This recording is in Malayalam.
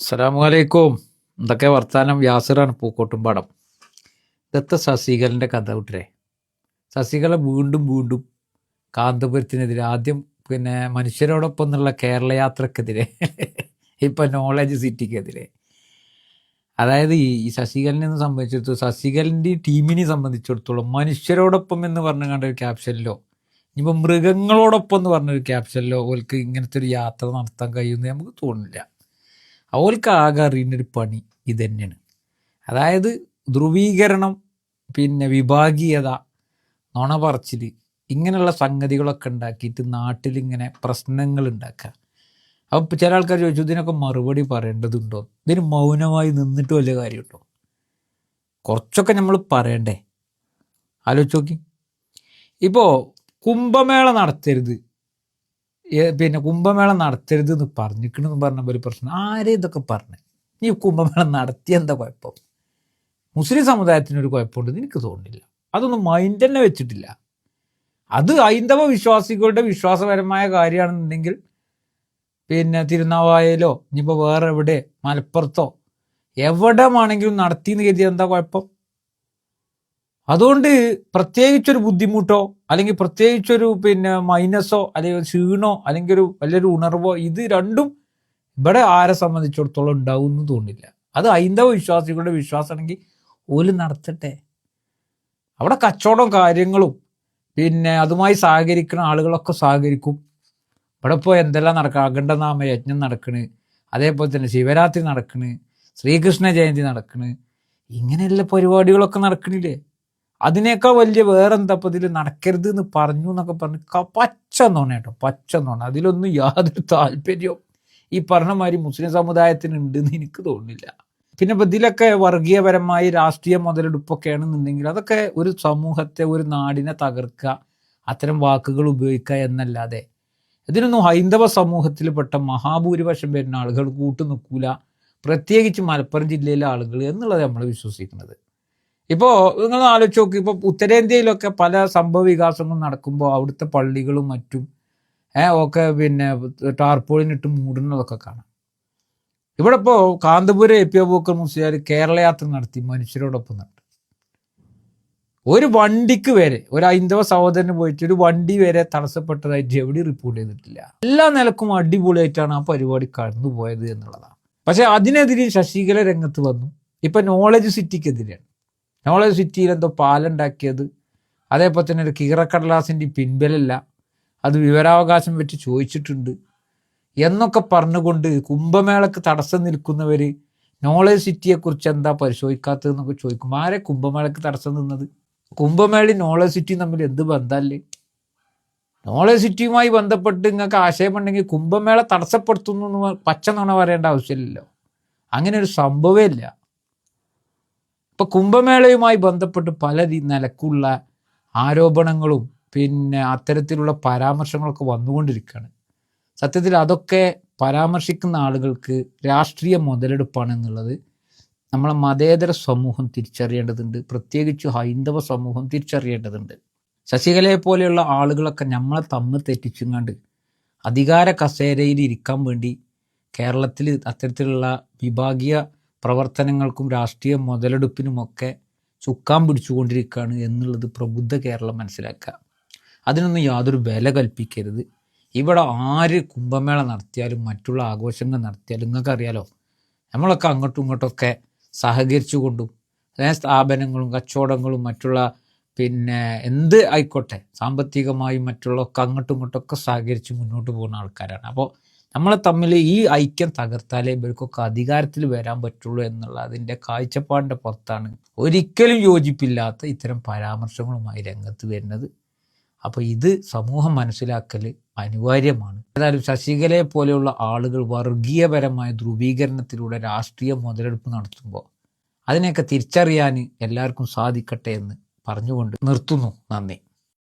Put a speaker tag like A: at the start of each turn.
A: അസ്സലാമലൈക്കും. എന്തൊക്കെ വർത്താനം? യാസിറാണ് പൂക്കോട്ടുംപാടം. ഇന്നത്തെ ശശികലൻ്റെ കഥ വിട്ടേ. ശശികല വീണ്ടും വീണ്ടും കാന്തപുരത്തിനെതിരെ, ആദ്യം മനുഷ്യരോടൊപ്പം എന്നുള്ള കേരള യാത്രക്കെതിരെ, ഇപ്പം നോളജ് സിറ്റിക്കെതിരെ. അതായത് ഈ ശശികലനെ സംബന്ധിച്ചിടത്തോളം, ശശികലൻ്റെ ടീമിനെ സംബന്ധിച്ചിടത്തോളം മനുഷ്യരോടൊപ്പം എന്ന് പറഞ്ഞു കണ്ട ഒരു ക്യാപ്ഷനിലോ, ഇനിയിപ്പോൾ മൃഗങ്ങളോടൊപ്പം എന്ന് പറഞ്ഞൊരു ക്യാപ്ഷനിലോ ഓൾക്ക് ഇങ്ങനത്തെ ഒരു യാത്ര നടത്താൻ കഴിയുമെന്ന് നമുക്ക് തോന്നുന്നില്ല. അവൾക്ക് ആകെ അറിയുന്നൊരു പണി ഇതന്നെയാണ്. അതായത് ധ്രുവീകരണം, വിഭാഗീയത, നുണ പറച്ചിൽ, ഇങ്ങനെയുള്ള സംഗതികളൊക്കെ ഉണ്ടാക്കിയിട്ട് നാട്ടിലിങ്ങനെ പ്രശ്നങ്ങൾ ഉണ്ടാക്കുക. അപ്പോൾ ചില ആൾക്കാർ ചോദിച്ചു, ഇതിനൊക്കെ മറുപടി പറയേണ്ടതുണ്ടോ? ഇതിന് മൗനമായി നിന്നിട്ട് വലിയ കാര്യമുണ്ടോ? കുറച്ചൊക്കെ നമ്മൾ പറയണ്ടേ? ആലോചിച്ച് നോക്കി. ഇപ്പോൾ കുംഭമേള നടത്തരുത്, കുംഭമേള നടത്തരുത് എന്ന് പറഞ്ഞിരിക്കണമെന്ന് പറഞ്ഞപ്പോൾ ഒരു പ്രശ്നം. ആരെ ഇതൊക്കെ പറഞ്ഞു? നീ കുംഭമേള നടത്തിയ എന്താ കുഴപ്പം? മുസ്ലിം സമുദായത്തിനൊരു കുഴപ്പമുണ്ടെന്ന് എനിക്ക് തോന്നുന്നില്ല. അതൊന്നും മൈൻഡ് തന്നെ വെച്ചിട്ടില്ല. അത് ഹൈന്ദവ വിശ്വാസികളുടെ വിശ്വാസപരമായ കാര്യമാണെന്നുണ്ടെങ്കിൽ തിരുനാവായയിലോ ഇനിയിപ്പോൾ വേറെ എവിടെ, മലപ്പുറത്തോ എവിടെ വേണമെങ്കിലും നടത്തിയെന്ന് കരുതിയത് എന്താ കുഴപ്പം? അതുകൊണ്ട് പ്രത്യേകിച്ചൊരു ബുദ്ധിമുട്ടോ അല്ലെങ്കിൽ പ്രത്യേകിച്ചൊരു മൈനസോ അല്ലെങ്കിൽ ക്ഷീണോ അല്ലെങ്കിൽ ഒരു വലിയൊരു ഉണർവോ ഇത് രണ്ടും ഇവിടെ ആരെ സംബന്ധിച്ചിടത്തോളം ഉണ്ടാവും എന്ന് തോന്നില്ല. അത് ഹൈന്ദവ വിശ്വാസികളുടെ വിശ്വാസമാണെങ്കിൽ ഓല് നടത്തട്ടെ. അവിടെ കച്ചവടം കാര്യങ്ങളും അതുമായി സഹകരിക്കുന്ന ആളുകളൊക്കെ സഹകരിക്കും. ഇവിടെ ഇപ്പോൾ എന്തെല്ലാം നടക്കുക, അഖണ്ഡനാമ യജ്ഞം നടക്കണ്, അതേപോലെ തന്നെ ശിവരാത്രി നടക്കണ്, ശ്രീകൃഷ്ണ ജയന്തി നടക്കണ്, ഇങ്ങനെയുള്ള പരിപാടികളൊക്കെ നടക്കണില്ലേ? അതിനേക്കാൾ വലിയ വേറെന്താ ഇപ്പം ഇതിൽ നടക്കരുത് എന്ന് പറഞ്ഞു എന്നൊക്കെ പറഞ്ഞ് പച്ച നോണ കേട്ടോ, പച്ച നോണ. അതിലൊന്നും യാതൊരു താല്പര്യവും ഈ പറഞ്ഞ മാതിരി മുസ്ലിം സമുദായത്തിന് ഉണ്ടെന്ന് എനിക്ക് തോന്നുന്നില്ല. ഇപ്പം ഇതിലൊക്കെ വർഗീയപരമായി രാഷ്ട്രീയ മുതലെടുപ്പൊക്കെ ആണെന്നുണ്ടെങ്കിൽ അതൊക്കെ ഒരു സമൂഹത്തെ, ഒരു നാടിനെ തകർക്കുക, അത്തരം വാക്കുകൾ ഉപയോഗിക്കുക എന്നല്ലാതെ ഇതിനൊന്നും ഹൈന്ദവ സമൂഹത്തിൽപ്പെട്ട മഹാഭൂരിപക്ഷം വരുന്ന ആളുകൾ കൂട്ടു നിൽക്കൂല, പ്രത്യേകിച്ച് മലപ്പുറം ജില്ലയിലെ ആളുകൾ എന്നുള്ളത് നമ്മൾ വിശ്വസിക്കുന്നത്. ഇപ്പോൾ നിങ്ങൾ ആലോചിച്ച് നോക്കി, ഇപ്പോൾ ഉത്തരേന്ത്യയിലൊക്കെ പല സംഭവ വികാസങ്ങളും നടക്കുമ്പോൾ അവിടുത്തെ പള്ളികളും മറ്റും ഒക്കെ ടാർപോളിനിട്ട് മൂടുന്നതൊക്കെ കാണാം. ഇവിടെ ഇപ്പോൾ കാന്തപുരം എ പി അബൂബക്കർ മുസ്ലിയാർ കേരള യാത്ര നടത്തി, മനുഷ്യരോടൊപ്പം നടത്തി. ഒരു വണ്ടിക്ക് വരെ, ഒരു ഹൈന്ദവ സഹോദരന് പോയിട്ട് ഒരു വണ്ടി വരെ തടസ്സപ്പെട്ടതായിട്ട് എവിടെയും റിപ്പോർട്ട് ചെയ്തിട്ടില്ല. എല്ലാ നിലക്കും അടിപൊളിയായിട്ടാണ് ആ പരിപാടി കടന്നുപോയത് എന്നുള്ളതാണ്. പക്ഷെ അതിനെതിരെ ശശികല രംഗത്ത് വന്നു. ഇപ്പം നോളജ് സിറ്റിക്കെതിരെയാണ്. നോളജ് സിറ്റിയിൽ എന്തോ പാലുണ്ടാക്കിയത്, അതേപോലെ തന്നെ ഒരു കീറക്കടലാസിൻ്റെ പിൻബലല്ല, അത് വിവരാവകാശം വെച്ച് ചോദിച്ചിട്ടുണ്ട് എന്നൊക്കെ പറഞ്ഞുകൊണ്ട് കുംഭമേളക്ക് തടസ്സം നിൽക്കുന്നവർ നോളജ് സിറ്റിയെക്കുറിച്ച് എന്താ പരിശോധിക്കാത്തതെന്നൊക്കെ ചോദിക്കും. ആരെ കുംഭമേളക്ക് തടസ്സം നിന്നത്? കുംഭമേളയും നോളജ് സിറ്റിയും തമ്മിൽ എന്ത് ബന്ധമല്ലേ? നോളജ് സിറ്റിയുമായി ബന്ധപ്പെട്ട് നിങ്ങൾക്ക് ആശയമുണ്ടെങ്കിൽ കുംഭമേള തടസ്സപ്പെടുത്തുന്നു എന്ന് പച്ച നുണ പറയേണ്ട ആവശ്യമില്ലല്ലോ. അങ്ങനെ ഒരു സംഭവമേ ഇല്ല. ഇപ്പം കുംഭമേളയുമായി ബന്ധപ്പെട്ട് പല നിലക്കുള്ള ആരോപണങ്ങളും അത്തരത്തിലുള്ള പരാമർശങ്ങളൊക്കെ വന്നുകൊണ്ടിരിക്കുകയാണ്. സത്യത്തിൽ അതൊക്കെ പരാമർശിക്കുന്ന ആളുകൾക്ക് രാഷ്ട്രീയ മുതലെടുപ്പാണ് എന്നുള്ളത് നമ്മളെ മതേതര സമൂഹം തിരിച്ചറിയേണ്ടതുണ്ട്, പ്രത്യേകിച്ച് ഹൈന്ദവ സമൂഹം തിരിച്ചറിയേണ്ടതുണ്ട്. ശശികലയെ പോലെയുള്ള ആളുകളൊക്കെ നമ്മളെ തമ്മിൽ തെറ്റിച്ചുങ്ങാണ്ട് അധികാര കസേരയിൽ ഇരിക്കാൻ വേണ്ടി കേരളത്തിൽ അത്തരത്തിലുള്ള വിഭാഗീയ പ്രവർത്തനങ്ങൾക്കും രാഷ്ട്രീയ മുതലെടുപ്പിനുമൊക്കെ ചുക്കാൻ പിടിച്ചുകൊണ്ടിരിക്കുകയാണ് എന്നുള്ളത് പ്രബുദ്ധ കേരളം മനസ്സിലാക്കുക. അതിനൊന്നും യാതൊരു വില കൽപ്പിക്കരുത്. ഇവിടെ ആര് കുംഭമേള നടത്തിയാലും മറ്റുള്ള ആഘോഷങ്ങൾ നടത്തിയാലും നിങ്ങൾക്കറിയാലോ, നമ്മളൊക്കെ അങ്ങോട്ടും ഇങ്ങോട്ടൊക്കെ സഹകരിച്ചു കൊണ്ടും സ്ഥാപനങ്ങളും കച്ചവടങ്ങളും മറ്റുള്ള എന്ത് ആയിക്കോട്ടെ സാമ്പത്തികമായും മറ്റുള്ളതൊക്കെ അങ്ങോട്ടും ഇങ്ങോട്ടൊക്കെ സഹകരിച്ച് മുന്നോട്ട് പോകുന്ന ആൾക്കാരാണ്. അപ്പോൾ നമ്മളെ തമ്മിൽ ഈ ഐക്യം തകർത്താലേ ഇവർക്കൊക്കെ അധികാരത്തിൽ വരാൻ പറ്റുള്ളൂ എന്നുള്ള അതിൻ്റെ കാഴ്ചപ്പാടിൻ്റെ പുറത്താണ് ഒരിക്കലും യോജിപ്പില്ലാത്ത ഇത്തരം പരാമർശങ്ങളുമായി രംഗത്ത് വരുന്നത്. അപ്പോൾ ഇത് സമൂഹം മനസ്സിലാക്കൽ അനിവാര്യമാണ്. ഏതായാലും ശശികലയെ പോലെയുള്ള ആളുകൾ വർഗീയപരമായ ധ്രുവീകരണത്തിലൂടെ രാഷ്ട്രീയ മുതലെടുപ്പ് നടത്തുമ്പോൾ അതിനെയൊക്കെ തിരിച്ചറിയാൻ എല്ലാവർക്കും സാധിക്കട്ടെ എന്ന് പറഞ്ഞുകൊണ്ട് നിർത്തുന്നു. നന്ദി.